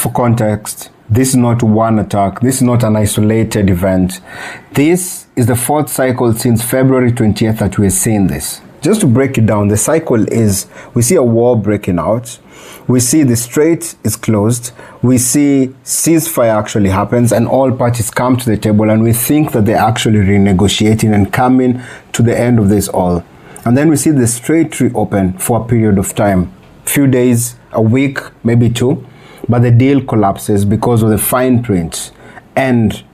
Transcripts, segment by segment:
for context, this is not one attack. This is not an isolated event. This is the fourth cycle since February 20th that we are seeing this. Just to break it down, the cycle is, we see a war breaking out. We see the strait is closed. We see ceasefire actually happens and all parties come to the table and we think that they're actually renegotiating and coming to the end of this all. And then we see the strait reopen for a period of time, few days, a week, maybe two. But the deal collapses because of the fine print and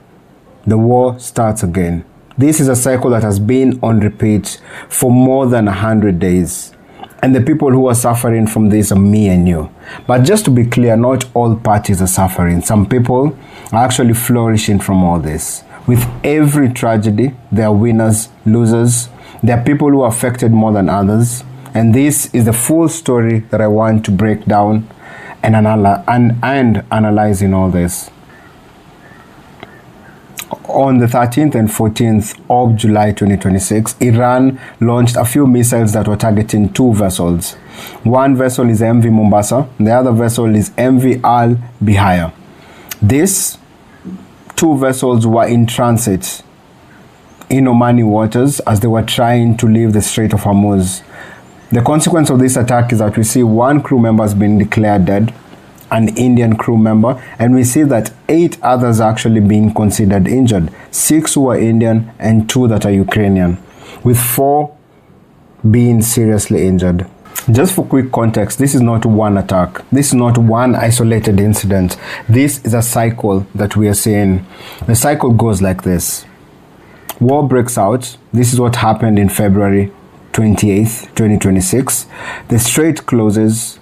the war starts again. This is a cycle that has been on repeat for more than 100 days. And the people who are suffering from this are me and you. But just to be clear, not all parties are suffering. Some people are actually flourishing from all this. With every tragedy, there are winners, losers. There are people who are affected more than others. And this is the full story that I want to break down and analyzing all this. On the 13th and 14th of July 2026, Iran launched a few missiles that were targeting two vessels. One vessel is MV Mombasa, the other vessel is MV Al Bihaya. These two vessels were in transit in Omani waters as they were trying to leave the Strait of Hormuz. The consequence of this attack is that we see one crew member has been declared dead, an Indian crew member, and we see that 8 others are actually being considered injured, 6 who are Indian and 2 that are Ukrainian, with 4 being seriously injured. Just for quick context, this is not one attack. This is not one isolated incident. This is a cycle that we are seeing. The cycle goes like this. War breaks out. This is what happened in February 28th, 2026. The strait closes.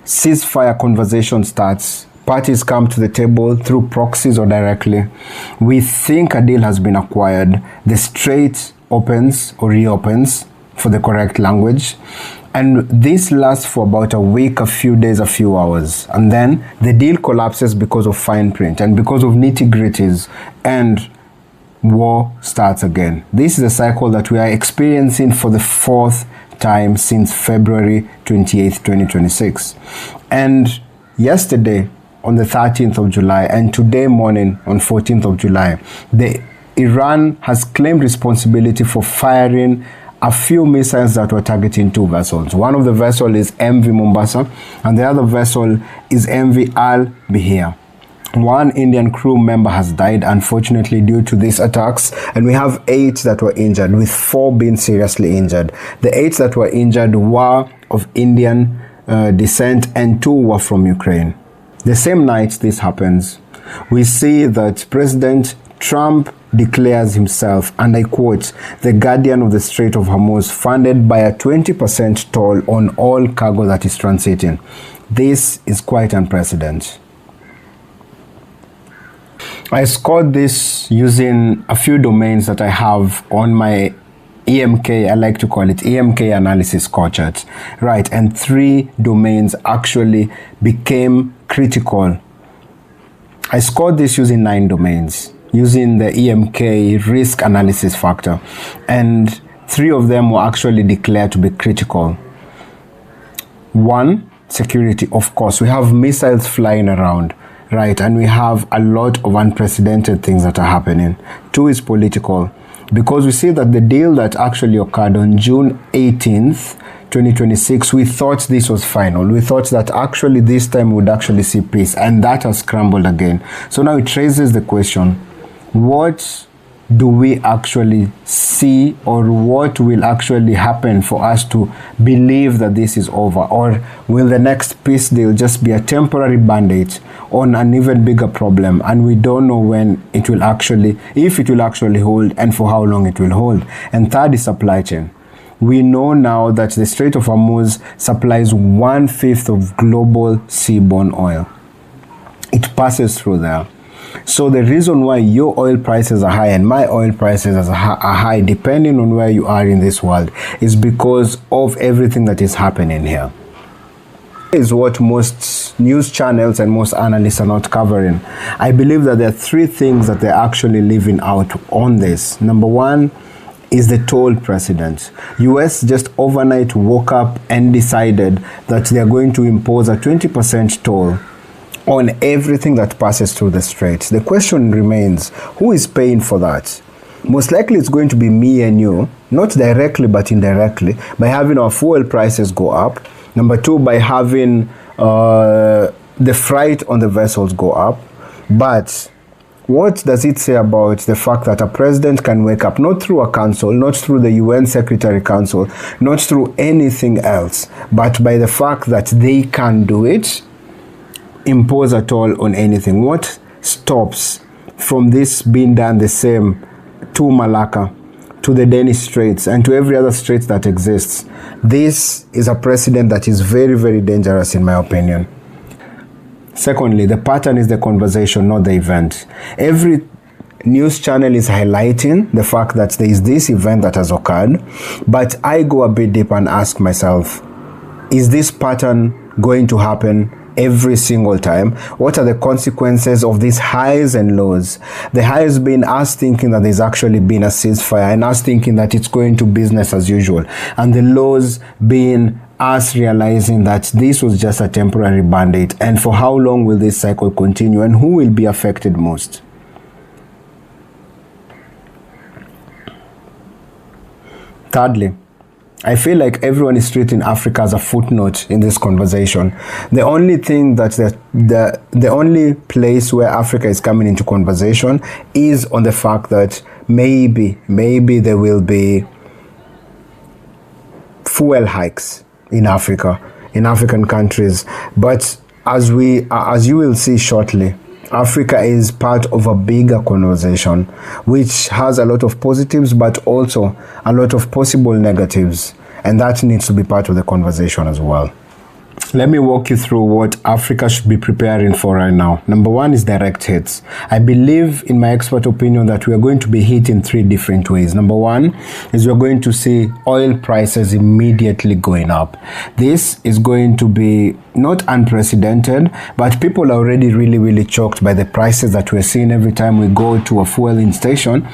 Ceasefire conversation starts. Parties come to the table through proxies or directly. We think a deal has been acquired. The strait opens or reopens, for the correct language. And this lasts for about a week, a few days, a few hours. And then the deal collapses because of fine print and because of nitty-gritties, and war starts again. This is a cycle that we are experiencing for the 4th time since February 28th, 2026. And yesterday on the 13th of July and today morning on 14th of July, Iran has claimed responsibility for firing a few missiles that were targeting 2 vessels. One of the vessels is MV Mombasa and the other vessel is MV Al Bihaya. One Indian crew member has died, unfortunately, due to these attacks, and we have 8 that were injured, with 4 being seriously injured. The 8 that were injured were of Indian descent and 2 were from Ukraine. The same night this happens, we see that President Trump declares himself, and I quote, the guardian of the Strait of Hormuz, funded by a 20% toll on all cargo that is transiting. This is quite unprecedented. I scored this using a few domains that I have on my EMK, I like to call it EMK analysis score chart, right? And 3 domains actually became critical. I scored this using 9 domains, using the EMK risk analysis factor, and 3 of them were actually declared to be critical. 1, security, of course. We have missiles flying around, right? And we have a lot of unprecedented things that are happening. 2 is political, because we see that the deal that actually occurred on June 18th, 2026, we thought this was final. We thought that actually this time we would actually see peace, and that has scrambled again. So now it raises the question, what do we actually see, or what will actually happen for us to believe that this is over? Or will the next peace deal just be a temporary band-aid on an even bigger problem, and we don't know when it will actually, if it will actually hold, and for how long it will hold? And 3rd is supply chain. We know now that the Strait of Hormuz supplies 1/5 of global seaborne oil. It passes through there. So the reason why your oil prices are high and my oil prices are high, depending on where you are in this world, is because of everything that is happening here. Is what most news channels and most analysts are not covering. I believe that there are 3 things that they're actually leaving out on this. Number 1 is the toll precedent. US just overnight woke up and decided that they're going to impose a 20% toll on everything that passes through the strait. The question remains, who is paying for that? Most likely it's going to be me and you, not directly but indirectly, by having our fuel prices go up. Number two, by having the freight on the vessels go up. But what does it say about the fact that a president can wake up, not through a council, not through the UN Secretary Council, not through anything else, but by the fact that they can do it, impose at all on anything? What stops from this being done the same to Malacca, to the Danish Straits, and to every other strait that exists? This is a precedent that is very, very dangerous in my opinion. Secondly, the pattern is the conversation, not the event. Every news channel is highlighting the fact that there is this event that has occurred, but I go a bit deep and ask myself, is this pattern going to happen every single time? What are the consequences of these highs and lows? The highs being us thinking that there's actually been a ceasefire and us thinking that it's going to business as usual, and the lows being us realizing that this was just a temporary band-aid, and for how long will this cycle continue, and who will be affected most? Thirdly, I feel like everyone is treating Africa as a footnote in this conversation. The only thing that the only place where Africa is coming into conversation is on the fact that maybe there will be fuel hikes in Africa, in African countries. But as you will see shortly, Africa is part of a bigger conversation which has a lot of positives but also a lot of possible negatives, and that needs to be part of the conversation as well. Let me walk you through what Africa should be preparing for right now. Number one is direct hits. I believe, in my expert opinion, that we are going to be hit in three different ways. Number one is we're going to see oil prices immediately going up. This is going to be not unprecedented, but people are already really choked by the prices that we're seeing every time we go to a fueling station.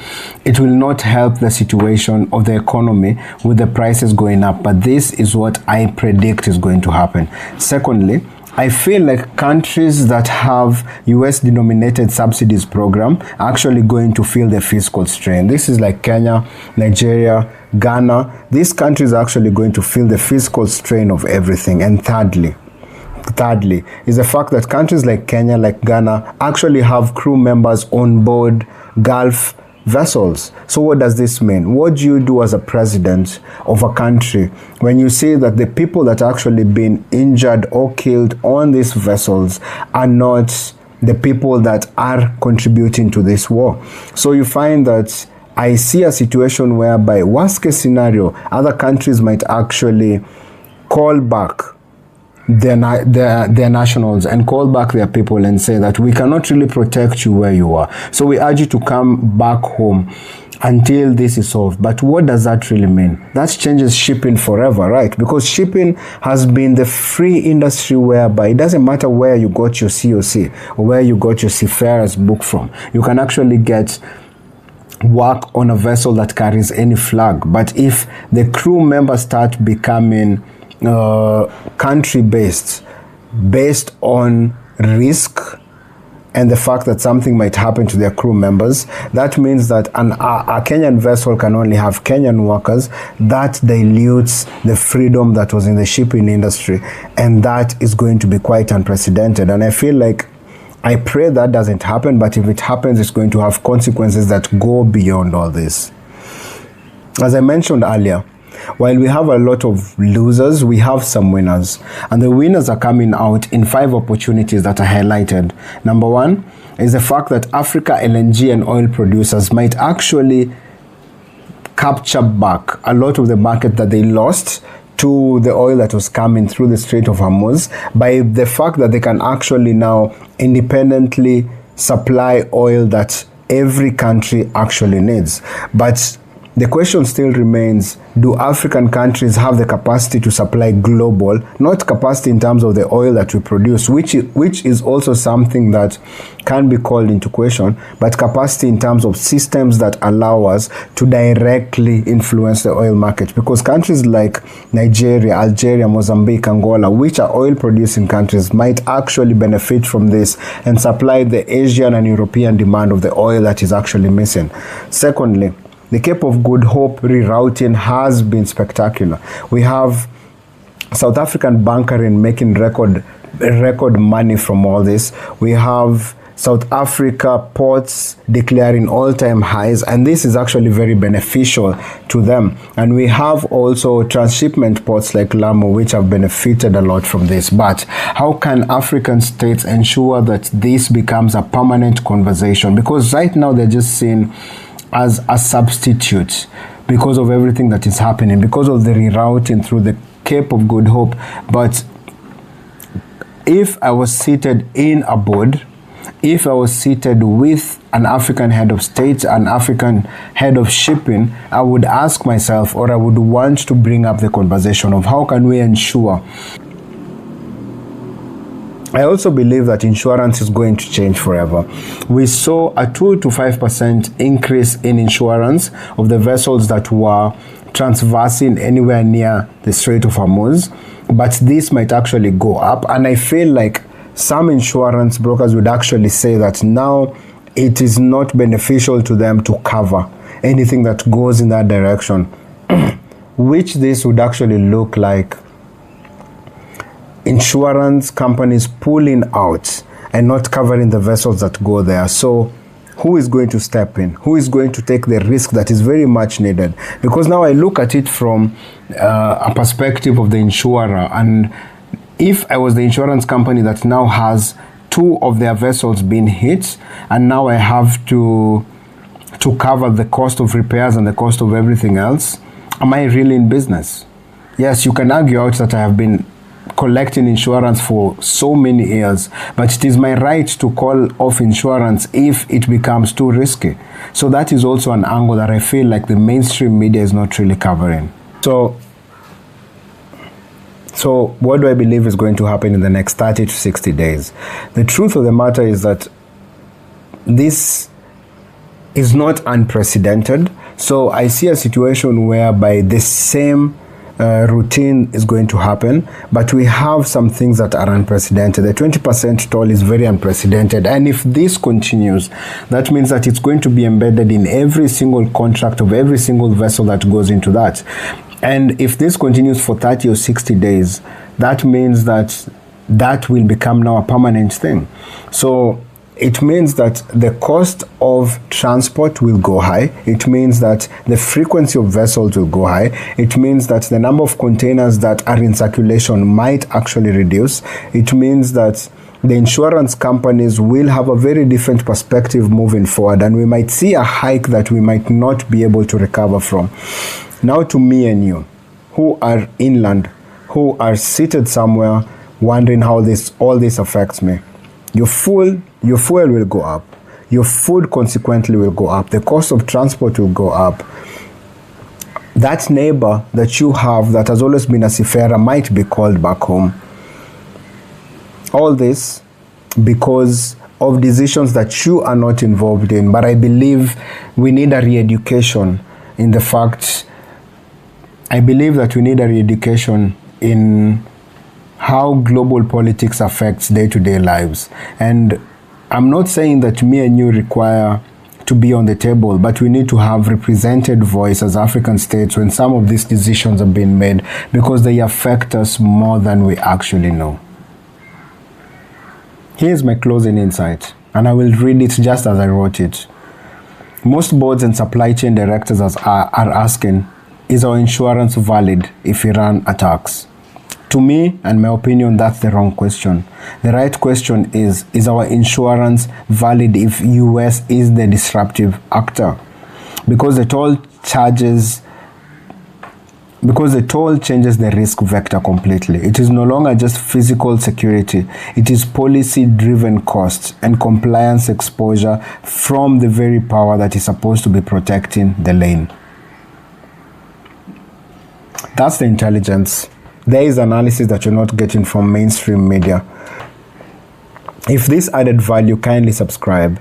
It will not help the situation of the economy with the prices going up, but this is what I predict is going to happen. Secondly, I feel like countries that have US denominated subsidies program are actually going to feel the fiscal strain. This is like Kenya, Nigeria, Ghana. These countries are actually going to feel the fiscal strain of everything. And thirdly is the fact that countries like Kenya, like Ghana, actually have crew members on board Gulf vessels. So what does this mean? What do you do as a president of a country when you say that the people that actually been injured or killed on these vessels are not the people that are contributing to this war? So you find that I see a situation whereby, worst case scenario, other countries might actually call back their nationals and call back their people and say that we cannot really protect you where you are. So we urge you to come back home until this is solved. But what does that really mean? That changes shipping forever, right? Because shipping has been the free industry whereby it doesn't matter where you got your COC or where you got your seafarer's book from. You can actually get work on a vessel that carries any flag. But if the crew members start becoming country-based, based on risk and the fact that something might happen to their crew members, that means that a Kenyan vessel can only have Kenyan workers. That dilutes the freedom that was in the shipping industry, and that is going to be quite unprecedented. And I feel like, I pray that doesn't happen, but if it happens, it's going to have consequences that go beyond all this. As I mentioned earlier, while we have a lot of losers, we have some winners. And the winners are coming out in 5 opportunities that are highlighted. Number one is the fact that Africa LNG and oil producers might actually capture back a lot of the market that they lost to the oil that was coming through the Strait of Hormuz, by the fact that they can actually now independently supply oil that every country actually needs. But the question still remains, do African countries have the capacity to supply global, not capacity in terms of the oil that we produce, which is also something that can be called into question, but capacity in terms of systems that allow us to directly influence the oil market? Because countries like Nigeria, Algeria, Mozambique, Angola, which are oil producing countries, might actually benefit from this and supply the Asian and European demand of the oil that is actually missing. Secondly, the Cape of Good Hope rerouting has been spectacular. We have South African bunkering making record money from all this. We have South Africa ports declaring all-time highs, and this is actually very beneficial to them. And we have also transshipment ports like Lamu, which have benefited a lot from this. But how can African states ensure that this becomes a permanent conversation? Because right now they're just seen as a substitute because of everything that is happening, because of the rerouting through the Cape of Good Hope. But if I was seated in a board, if I was seated with an African head of state, an African head of shipping, I would ask myself, or I would want to bring up the conversation of how can we ensure. I also believe that insurance is going to change forever. We saw a 2 to 5% increase in insurance of the vessels that were transversing anywhere near the Strait of Hormuz, but this might actually go up. And I feel like some insurance brokers would actually say that now it is not beneficial to them to cover anything that goes in that direction, which this would actually look like insurance companies pulling out and not covering the vessels that go there. So who is going to step in? Who is going to take the risk that is very much needed? Because now I look at it from a perspective of the insurer, and if I was the insurance company that now has 2 of their vessels being hit, and now I have to cover the cost of repairs and the cost of everything else, am I really in business? Yes, you can argue out that I have been collecting insurance for so many years, but it is my right to call off insurance if it becomes too risky. So that is also an angle that I feel like the mainstream media is not really covering. So what do I believe is going to happen in the next 30 to 60 days? The truth of the matter is that this is not unprecedented. So I see a situation whereby the same routine is going to happen, but we have some things that are unprecedented. The 20% toll is very unprecedented, and if this continues, that means that it's going to be embedded in every single contract of every single vessel that goes into that. And if this continues for 30 or 60 days, that means that that will become now a permanent thing. So it means that the cost of transport will go high. It means that the frequency of vessels will go high. It means that the number of containers that are in circulation might actually reduce. It means that the insurance companies will have a very different perspective moving forward, and we might see a hike that we might not be able to recover from. Now to me and you, who are inland, who are seated somewhere wondering how all this affects me. Your fuel will go up. Your food consequently will go up. The cost of transport will go up. That neighbor that you have that has always been a seafarer might be called back home. All this because of decisions that you are not involved in. But I believe we need a re-education in the fact, I believe that we need a re-education in how global politics affects day-to-day lives. And I'm not saying that me and you require to be on the table, but we need to have represented voice as African states when some of these decisions are being made, because they affect us more than we actually know. Here's my closing insight, and I will read it just as I wrote it. Most boards and supply chain directors are asking, is our insurance valid if Iran attacks? To me, and my opinion, that's the wrong question. The right question is our insurance valid if US is the disruptive actor? Because the toll changes the risk vector completely. It is no longer just physical security. It is policy-driven costs and compliance exposure from the very power that is supposed to be protecting the lane. That's the intelligence. There is analysis that you're not getting from mainstream media. If this added value, kindly subscribe.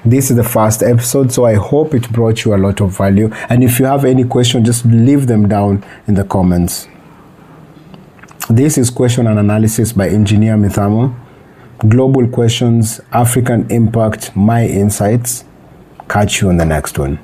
This is the first episode, so I hope it brought you a lot of value. And if you have any question, just leave them down in the comments. This is Question and Analysis by Engineer Mithamo. Global questions, African impact, my insights. Catch you on the next one.